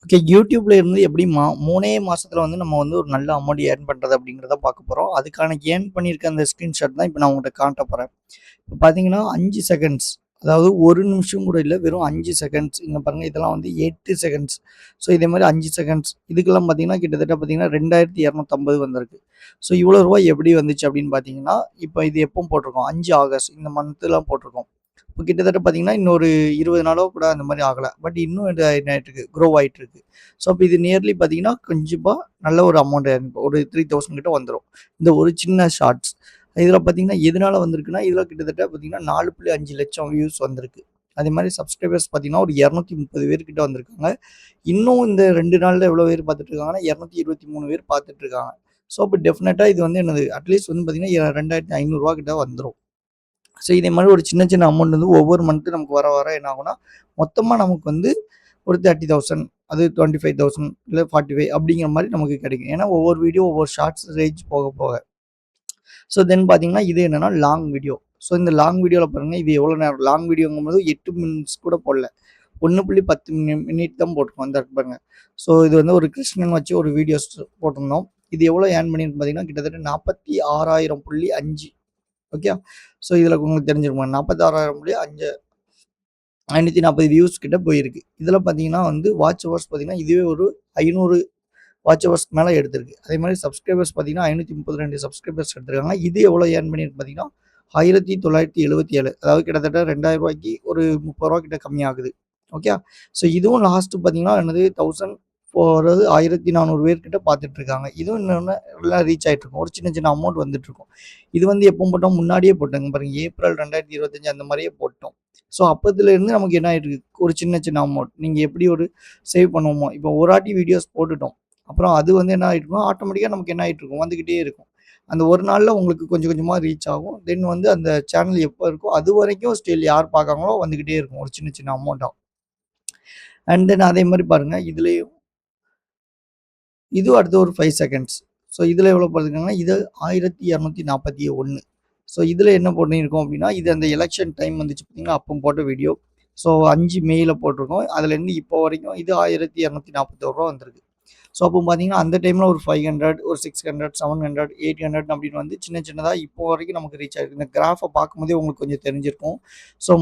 Okay. யூடியூப்ல இருந்து எப்படி 3 மாசத்துல வந்து நம்ம வந்து ஒரு நல்ல அமௌண்ட் ஏர்ன் பண்றது அப்படிங்கிறத பார்க்க போறோம். அதுக்கான ஏர்ன் பண்ணியிருக்க அந்த ஸ்கிரீன்ஷாட் தான் இப்ப நான் உங்கள்ட்ட காட்ட போறேன். இப்ப பார்த்தீங்கன்னா 5 செகண்ட்ஸ். அதாவது 1 நிமிஷம் கூட இல்ல. வெறும் 5 செகண்ட்ஸ். இங்க பாருங்க இதெல்லாம் வந்து 8 செகண்ட்ஸ். ஸோ இதே மாரி 5 செகண்ட்ஸ். இதுக்கெல்லாம் பார்த்தீங்கன்னா கிட்டத்தட்ட பார்த்தீங்கன்னா 2250 வந்திருக்கு. ஸோ இவ்வளோ ரூபாய் எப்படி வந்துச்சு அப்படின்னு பார்த்தீங்கன்னா, இப்ப இது எப்போ போட்டிருக்கோம்? 5 ஆகஸ்ட் இந்த மந்த்லாம் போட்டிருக்கோம். இப்போ கிட்டத்தட்ட பார்த்தீங்கன்னா, இன்னொரு 20 நாளோ கூட அந்த மாரி ஆகல. பட் இன்னும் இது என்ன ஆயிட்டிருக்கு, க்ரோ ஆயிட்டிருக்கு. ஸோ அப்ப இது நியர்லி பார்த்தீங்கன்னா, கண்டிப்பா நல்ல ஒரு அமௌண்ட் ஒரு 3000 கிட்ட வந்துரும். இந்த ஒரு சின்ன ஷார்ட்ஸ். இதில பார்த்தீங்கன்னா, எதனால வந்திருக்குன்னா, இதில கிட்டத்தட்ட பார்த்தீங்கன்னா 4.5 லட்சம் வியூஸ் வந்திருக்கு. அதே மாரி சப்ஸ்கிரைபர்ஸ் பார்த்தீங்கன்னா, ஒரு 230 பேர் கிட்ட வந்திருக்காங்க. இன்னும் இந்த 2 நாள்ல எவ்வளோ பேர் பார்த்துட்டு இருக்காங்கன்னா, 223 பேர் பார்த்துட்டு இருக்காங்க. ஸோ அப்ப டெஃபினட்டா இது வந்து என்னது, அட்லீஸ்ட் வந்து பார்த்தீங்கன்னா, ரூ. 2500 கிட்ட வந்துரும். ஸோ இதே மாரி ஒரு சின்ன சின்ன அமௌண்ட் வந்து ஒவ்வொரு மந்த்தும் நமக்கு வர வர என்ன ஆகும்னா, மொத்தமா நமக்கு வந்து ஒரு 30,000 அது 25,000 இல்ல 45 அப்படிங்கிற மாரி நமக்கு கிடைக்கும். ஏன்னா ஒவ்வொரு வீடியோ ஒவ்வொரு ஷார்ட்ஸ் ரேஞ்ச் போக போக. ஸோ தென் பார்த்தீங்கன்னா, இது என்னன்னா லாங் வீடியோ. ஸோ இந்த லாங் வீடியோல பாருங்க, இது எவ்வளோ நேரம் லாங் வீடியோங்கும்போது 8 மினிட்ஸ் கூட போடல. 1.10 மினிட் தான் போட்டிருக்கோம். இந்த இருக்கு பாருங்க. ஸோ இது வந்து ஒரு கிருஷ்ணன் வச்சு ஒரு வீடியோஸ் போட்டிருந்தோம். இது எவ்வளோ ஏர்ன் பண்ணியிருக்கு பார்த்தீங்கன்னா, கிட்டத்தட்ட 46,000.5. ஓகே. ஸோ இதில உங்களுக்கு தெரிஞ்சிருக்கும். 46,000.5 540 வியூஸ் கிட்ட போயிருக்கு. இதில பார்த்தீங்கன்னா வந்து வாட்ச் ஹவர்ஸ் பார்த்தீங்கன்னா, இதுவே ஒரு 500 வாட்ச் ஹவர்ஸ்க்கு மேல எடுத்திருக்கு. அதே மாரி சப்ஸ்கிரைபர்ஸ் பார்த்தீங்கன்னா, 532 சப்ஸ்கிரைபர்ஸ் எடுத்திருக்காங்க. இது எவ்வளோ ஏர்ன் பண்ணியிருக்கு பார்த்தீங்கன்னா, 1977. அதாவது கிட்டத்தட்ட ரூ. 2000 ஒரு ரூ. 30 கிட்ட கம்மியாகுது. ஓகே. ஸோ இதுவும் லாஸ்ட் பார்த்தீங்கன்னா, என்னது 1000 அதாவது 1400 பேர் கிட்ட பார்த்துட்டு இருக்காங்க. இதுவும் இன்னொன்னு எல்லாம் ரீச் ஆயிட்டு இருக்கும். ஒரு சின்ன சின்ன அமௌண்ட் வந்துட்டு இருக்கும். இது வந்து எப்போ போட்டோம்? முன்னாடியே போட்டோங்க பாருங்க. ஏப்ரல் 2025 அந்த மாரியே போட்டோம். ஸோ அப்பத்துலேருந்து நமக்கு என்ன ஆயிட்டு இருக்கு? ஒரு சின்ன சின்ன அமௌண்ட். நீங்க எப்படி ஒரு சேவ் பண்ணுவோமோ, இப்போ ஒரு வாட்டி வீடியோஸ் போட்டுட்டோம். அப்புறம் அது வந்து என்ன ஆயிட்டுருக்கும், ஆட்டோமேட்டிக்கா நமக்கு என்ன ஆயிட்டுருக்கும், வந்துகிட்டே இருக்கும். அந்த ஒரு நாள்ல உங்களுக்கு கொஞ்சம் கொஞ்சமா ரீச் ஆகும். தென் வந்து அந்த சேனல் எப்போ இருக்கோ, அதுவரைக்கும் ஸ்டில் யார் பார்க்குறாங்களோ வந்துகிட்டே இருக்கும். ஒரு சின்ன சின்ன அமௌண்ட்டா. அண்ட் தென் அதே மாரி பாருங்க, இதுலயும் அடுத்து ஒரு 5 செகண்ட்ஸ். ஸோ இதில எவ்வளோ போட்டிருக்காங்கன்னா, இது 1241. ஸோ இதில என்ன பண்ணியிருக்கோம் அப்டின்னா, இது அந்த எலக்ஷன் டைம் வந்துச்சு பார்த்தீங்களா, அப்போ போட்ட வீடியோ. ஸோ 5 மேல போட்டிருக்கோம். அதுலேருந்து இப்போ வரைக்கும் இது ரூ. 1241 வந்திருக்கு. ஸோ அப்போ பார்த்தீங்கன்னா, அந்த டைம்ல ஒரு 500, ஒரு 600, 700, 800 அப்படின்னு வந்து சின்ன சின்னதா இப்போ வரைக்கும் நமக்கு ரீச் ஆயிருக்கு. இந்த கிராஃப பார்க்கும்போதே உங்களுக்கு கொஞ்சம் தெரிஞ்சிருக்கும். ஸோ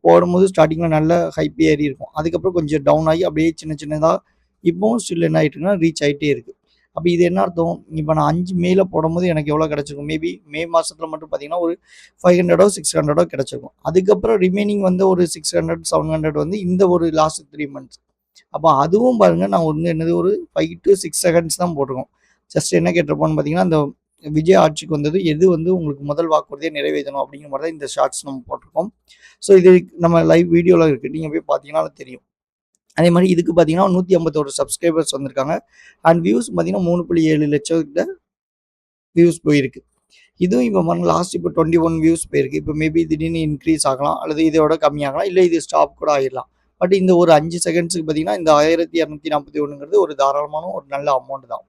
போடும்போது ஸ்டார்ட்டிங்ல நல்ல ஹைப் ஏறி இருக்கும். அதுக்கப்புறம் கொஞ்சம் டவுன் ஆகி அப்படியே சின்ன சின்னதா இப்பவும் ஸ்டில் என்ன ஆயிட்டுருக்குன்னா, ரீச் ஆயிட்டே இருக்கு. அப்ப இது என்ன அர்த்தம்? இப்ப நான் 5 மேல போடும்போது எனக்கு எவ்வளோ கிடைச்சிருக்கும்? மேபி மே மாசத்துல மட்டும் பார்த்தீங்கன்னா, ஒரு 500ஓ, 600ஓ கிடைச்சிருக்கும். அதுக்கப்புறம் ரிமைனிங் வந்து ஒரு 600, 700 வந்து இந்த ஒரு லாஸ்ட் 3 மந்த்ஸ். அப்ப அதுவும் பாருங்க நான் வந்து என்னது ஒரு 5 டூ 6 செகண்ட்ஸ் தான் போட்டிருக்கோம். ஜஸ்ட் என்ன கேட்டிருப்போம்னு பார்த்தீங்கன்னா, அந்த விஜய் ஆட்சிக்கு வந்தது எது வந்து உங்களுக்கு முதல் வாக்குறுதிய நிறைவேத்தணும் அப்படிங்கிற மாரி தான் இந்த ஷார்ட்ஸ் நம்ம போட்டிருக்கோம். ஸோ இது நம்ம லைவ் வீடியோல இருக்கு. நீங்க போய் பார்த்தீங்கன்னா தெரியும். அதே மாரி இதுக்கு பார்த்தீங்கன்னா 151 சப்ஸ்கிரைபர்ஸ் வந்திருக்காங்க. அண்ட் வியூஸ் பார்த்தீங்கன்னா 3.7 லட்சம் கிட்ட வியூஸ் போயிருக்கு. இதுவும் இப்ப பாருங்க லாஸ்ட் இப்போ 21 வியூஸ் போயிருக்கு. இப்போ மேபி திடீர்னு இன்கிரீஸ் ஆகலாம். அல்லது இதோட கம்மியாகலாம். இல்ல இது ஸ்டாப் கூட ஆயிரலாம். பட் இந்த ஒரு 5 செகண்ட்ஸ்க்கு பார்த்தீங்கன்னா, இந்த 1241ங்கிறது ஒரு தாராளமான ஒரு நல்ல அமௌண்ட் தான்.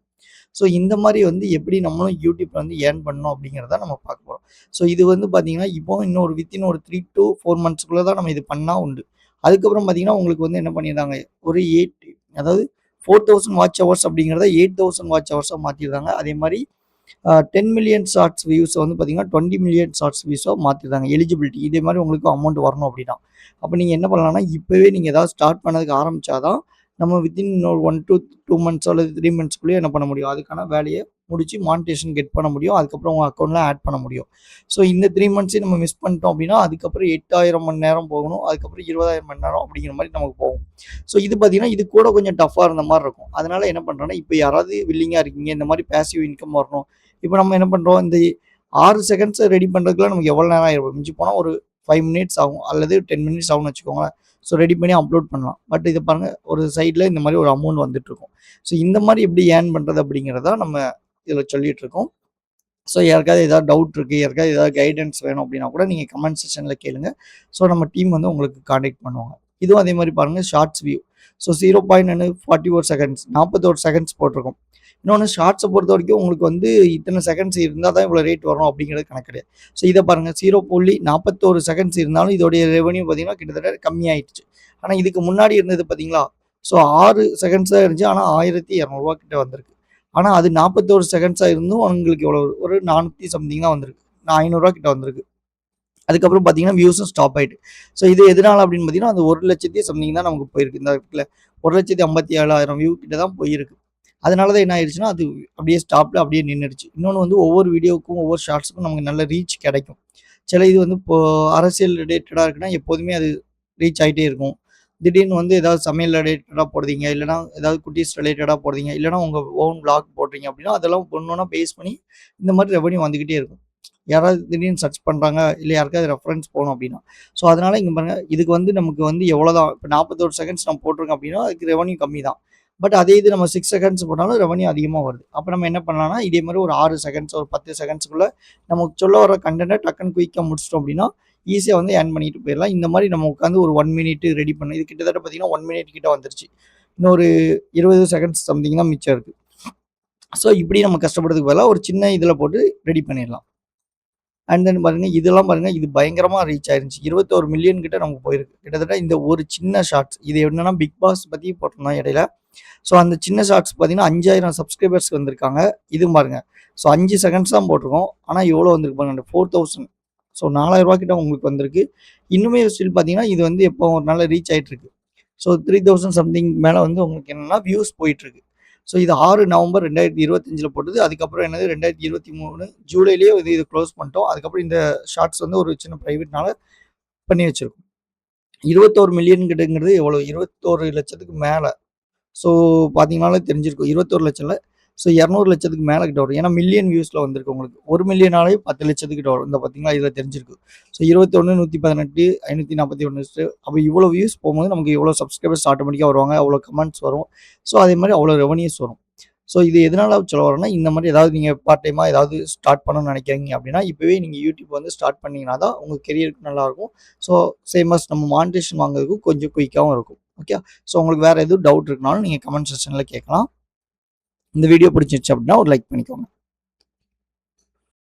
ஸோ இந்த மாரி வந்து எப்படி நம்மளும் யூடியூப்ல வந்து ஏர்ன் பண்ணணும் அப்படிங்கிறத நம்ம பார்க்க போறோம். ஸோ இது வந்து பார்த்தீங்கன்னா, இப்போ இன்னும் ஒரு வித்தின் ஒரு 3 டூ 4 மந்த்ஸ்க்குள்ள தான் நம்ம இது பண்ணா உண்டு. அதுக்கப்புறம் பார்த்தீங்கன்னா, உங்களுக்கு வந்து என்ன பண்ணியிருந்தாங்க, ஒரு 8 அதாவது 4000 வாட்ச் ஹவர்ஸ் அப்படிங்கிறத 8000 வாட்ச் ஹவர்ஸா மாத்திருக்காங்க. அதே மாரி 10 மில்லியன் ஷார்ட்ஸ் வியூஸ வந்து பார்த்தீங்கன்னா, 20 மில்லியன் ஷார்ட்ஸ் வியூஸா மாத்திருக்காங்க. எலிஜிபிலிட்டி இதே மாரி உங்களுக்கு அமௌண்ட் வரணும் அப்படின்னா. அப்ப நீங்க என்ன பண்ணலாம்னா, இப்பவே நீங்க ஏதாவது ஸ்டார்ட் பண்ணதுக்கு ஆரம்பிச்சா தான், நம்ம வித்தின் ஒரு 1 டூ 2 மந்த்ஸ் அல்லது 3 மந்த்ஸ்க்குள்ளயே என்ன பண்ண முடியும்? அதுக்கான வேலைய முடிச்சு மானிட்டேஷன் கெட் பண்ண முடியும். அதுக்கப்புறம் உங்க அக்கவுண்ட்ல ஆட் பண்ண முடியும். ஸோ இந்த 3 மந்த்ஸையும் நம்ம மிஸ் பண்ணிட்டோம் அப்படின்னா, அதுக்கப்புறம் 8000 மணி நேரம் போகணும். அதுக்கப்புறம் 20,000 மணி நேரம் அப்படிங்கிற மாரி நமக்கு போகும். ஸோ இது பார்த்தீங்கன்னா, இது கூட கொஞ்சம் டஃப்பா இருந்த மாரி இருக்கும். அதனால என்ன பண்றேன்னா, இப்ப யாராவது வில்லிங்கா இருக்கீங்க, இந்த மாரி பேசிவ் இன்கம் வரணும். இப்ப நம்ம என்ன பண்றோம், இந்த 6 செகண்ட்ஸ ரெடி பண்றதுக்குலாம் நமக்கு எவ்வளோ நேரம் ஆயிரும்? மிஞ்சி போனா ஒரு 5 மினிட்ஸ் ஆகும். அல்லது 10 மினிட்ஸ் ஆகும்னு வச்சுக்கோங்களேன். ஸோ ரெடி பண்ணி அப்லோட் பண்ணலாம். பட் இத பாருங்க ஒரு சைட்ல இந்த மாரி ஒரு அமௌண்ட் வந்துட்டுருக்கும். ஸோ இந்த மாரி எப்படி ஏர்ன் பண்றது அப்படிங்கிறத நம்ம இதில சொல்லிட்டு இருக்கோம். ஸோ யாருக்காவது ஏதாவது டவுட் இருக்கு, யாருக்காவது ஏதாவது கைடன்ஸ் வேணும் அப்படின்னா கூட நீங்க கமெண்ட் செக்ஷன்ல கேளுங்க. ஸோ நம்ம டீம் வந்து உங்களுக்கு கான்டாக்ட் பண்ணுவாங்க. இதுவும் அதே மாரி பாருங்க shorts view. So 0.41 seconds 41 seconds போட்டிருக்கோம். இன்னொன்னு ஷார்ட்ஸ பொறுத்தவரைக்கும் உங்களுக்கு வந்து இத்தன செகண்ட்ஸ் இருந்தா தான் இவ்வளோ ரேட் வரும் அப்படிங்கிறது கணக்கு கிடையாது. ஸோ இத பாருங்க 0.41 செகண்ட்ஸ் இருந்தாலும் இதோடைய ரெவென்யூ பார்த்தீங்கன்னா கிட்டத்தட்ட கம்மியாயிடுச்சு. ஆனா இதுக்கு முன்னாடி இருந்தது பார்த்தீங்களா? ஸோ 6 செகண்ட்ஸ் தான் இருந்துச்சு. ஆனா ரூ. 1200 கிட்ட வந்திருக்கு. ஆனா அது 41 செகண்ட்ஸா இருந்தும் உங்களுக்கு எவ்வளோ ஒரு 400 சம்திங் தான் வந்திருக்கு. நான் ரூ. 500 கிட்ட வந்திருக்கு. அதுக்கப்புறம் பார்த்தீங்கன்னா, வியூஸும் ஸ்டாப் ஆயிட்டு. ஸோ இது எதனால அப்படின்னு பார்த்தீங்கன்னா, அந்த 1,00,000 சம்திங் தான் நமக்கு போயிருக்கு. இந்த இடத்துல 1,57,000 வியூ கிட்ட தான் போயிருக்கு. அதனால தான் என்ன ஆயிடுச்சுன்னா, அது அப்படியே ஸ்டாப்ல அப்படியே நின்னுடுச்சு. இன்னொன்னு வந்து ஒவ்வொரு வீடியோவுக்கும், ஒவ்வொரு ஷார்ட்ஸுக்கும் நமக்கு நல்ல ரீச் கிடைக்கும். சில இது வந்து இப்போ அரசியல் ரிலேட்டடா இருக்குன்னா, எப்போதுமே அது ரீச் ஆயிட்டே இருக்கும். திடீர்னு வந்து ஏதாவது சமையல் ரிலேட்டடா போடுறீங்க, இல்லன்னா ஏதாவது குட்டீஸ் ரிலேட்டடா போடுறீங்க, இல்லன்னா உங்க ஓன் விளாக் போடுறீங்க அப்படின்னா, அதெல்லாம் ஒண்ணு ஒண்ணா பேஸ் பண்ணி இந்த மாரி ரெவென்யூ வந்துகிட்டே இருக்கும். யாராவது திடீர்னு சர்ச் பண்றாங்க, இல்ல யாருக்காவது ரெஃபரன்ஸ் போணும் அப்படின்னா. ஸோ அதனால இங்க பாருங்க, இதுக்கு வந்து நமக்கு வந்து எவ்வளோதான் இப்ப 41 செகண்ட்ஸ் நம்ம போட்டிருக்கோம் அப்படின்னா, அதுக்கு ரெவென்யூ கம்மி தான். பட் அதே இது நம்ம 6 செகண்ட்ஸ் போட்டாலும் ரெவென்யூ அதிகமா வருது. அப்ப நம்ம என்ன பண்ணலாம்னா, இதே மாரி ஒரு 6 செகண்ட்ஸ், ஒரு 10 செகண்ட்ஸ்க்குள்ள நமக்கு சொல்ல வர கன்டென்ட்ட டக்குன்னு குயிக்கா முடிச்சிட்டோம் அப்படின்னா, ஈஸியா வந்து ஏர்ன் பண்ணிட்டு போயிரலாம். இந்த மாரி நம்ம உட்காந்து ஒரு 1 மினிட் ரெடி பண்ணி இது கிட்டத்தட்ட பார்த்தீங்கன்னா, 1 மினிட் கிட்ட வந்துருச்சு. இன்னொரு 20 செகண்ட்ஸ் சம்திங் தான் மிச்சம் இருக்கு. ஸோ இப்படி நம்ம கஷ்டப்படுறதுக்கு பதிலா ஒரு சின்ன இதுல போட்டு ரெடி பண்ணிடலாம். அண்ட் தென் பாருங்க, இதெல்லாம் பாருங்க, இது பயங்கரமா ரீச் ஆயிருந்துச்சு. 21 மில்லியன் கிட்ட நமக்கு போயிருக்கு. கிட்டத்தட்ட இந்த ஒரு சின்ன ஷார்ட்ஸ். இது என்னன்னா பிக் பாஸ் பத்தி போட்டிருந்தோம் இடையில. ஸோ அந்த சின்ன ஷார்ட்ஸ் பார்த்தீங்கன்னா, 5000 சப்ஸ்கிரைபர்ஸ் வந்திருக்காங்க. இதுவும் பாருங்க. ஸோ 5 செகண்ட்ஸ் தான் போட்டிருக்கோம். ஆனா எவ்வளோ வந்திருக்கு பாருங்க. 4000. ஸோ ரூ. 4000 கிட்ட உங்களுக்கு வந்திருக்கு. இன்னுமே ஸ்டில் பார்த்தீங்கன்னா, இது வந்து எப்போ ஒரு நாள்ல ரீச் ஆயிட்டு இருக்கு. ஸோ 3000 சம்திங் மேல வந்து உங்களுக்கு என்னன்னா வியூஸ் போயிட்டு இருக்கு. ஸோ இது 6 நவம்பர் 2025ல போட்டது. அதுக்கப்புறம் என்னது 2023 ஜூலைலயே இது க்ளோஸ் பண்ணிட்டோம். அதுக்கப்புறம் இந்த ஷார்ட்ஸ் வந்து ஒரு சின்ன பிரைவேட்னால பண்ணி வச்சிருக்கோம். 21 மில்லியன் கிட்டங்கிறது எவ்வளோ? 21,00,000க்கு மேல. ஸோ பார்த்தீங்கனாலே தெரிஞ்சிருக்கும். 21,00,000ல ஸோ 200,00,000க்கு மேல கிட்ட வரும். ஏன்னா மில்லியன் வியூஸ்ல வந்திருக்கு உங்களுக்கு. 1 மில்லியனாலே 10,00,000 கிட்ட வரும். இந்த பார்த்தீங்களா? இதுல தெரிஞ்சிருக்கு. ஸோ 21, 118, 541 அப்ப இவ்வளோ வியூஸ் போகும்போது நமக்கு எவ்வளோ சப்ஸ்கிரைபர்ஸ் ஆட்டோமேட்டிக்கா வருவாங்க. அவ்வளோ கமெண்ட்ஸ் வரும். ஸோ அதே மாரி அவ்வளோ ரெவென்யூஸ் வரும். ஸோ இது எதனால சொல்ல வரேன்னா, இந்த மாரி ஏதாவது நீங்க பார்ட் டைமா ஏதாவது ஸ்டார்ட் பண்ணணும்னு நினைக்கிறீங்க அப்படின்னா, இப்பவே நீங்க யூடியூப் வந்து ஸ்டார்ட் பண்ணீங்கன்னா தான் உங்க கெரியருக்கு நல்லாருக்கும். ஸோ சேம் அஸ் நம்ம மானிட்டேஷன் வாங்குறதுக்கும் கொஞ்சம் குயிக்காவும் இருக்கும். ஓகே. ஸோ உங்களுக்கு வேற எதுவும் டவுட் இருக்குனாலும் நீங்க கமெண்ட் செக்ஷன்ல கேட்கலாம். இந்த வீடியோ பிடிச்சிருந்துச்சு அப்படின்னா ஒரு லைக் பண்ணிக்கோங்க.